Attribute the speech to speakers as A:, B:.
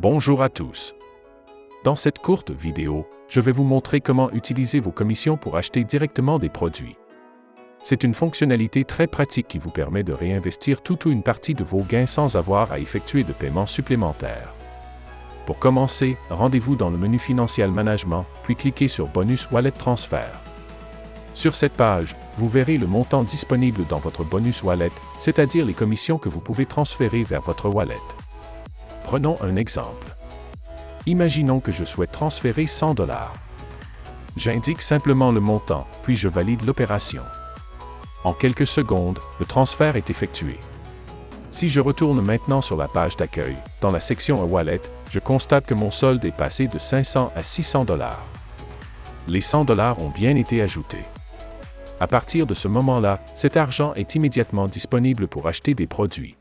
A: Bonjour à tous. Dans cette courte vidéo, je vais vous montrer comment utiliser vos commissions pour acheter directement des produits. C'est une fonctionnalité très pratique qui vous permet de réinvestir toute ou une partie de vos gains sans avoir à effectuer de paiements supplémentaires. Pour commencer, rendez-vous dans le menu Financial Management, puis cliquez sur Bonus Wallet Transfer. Sur cette page, vous verrez le montant disponible dans votre Bonus Wallet, c'est-à-dire les commissions que vous pouvez transférer vers votre wallet. Prenons un exemple. Imaginons que je souhaite transférer $100. J'indique simplement le montant, puis je valide l'opération. En quelques secondes, le transfert est effectué. Si je retourne maintenant sur la page d'accueil, dans la section Wallet, je constate que mon solde est passé de $500 à $600. Les $100 ont bien été ajoutés. À partir de ce moment-là, cet argent est immédiatement disponible pour acheter des produits.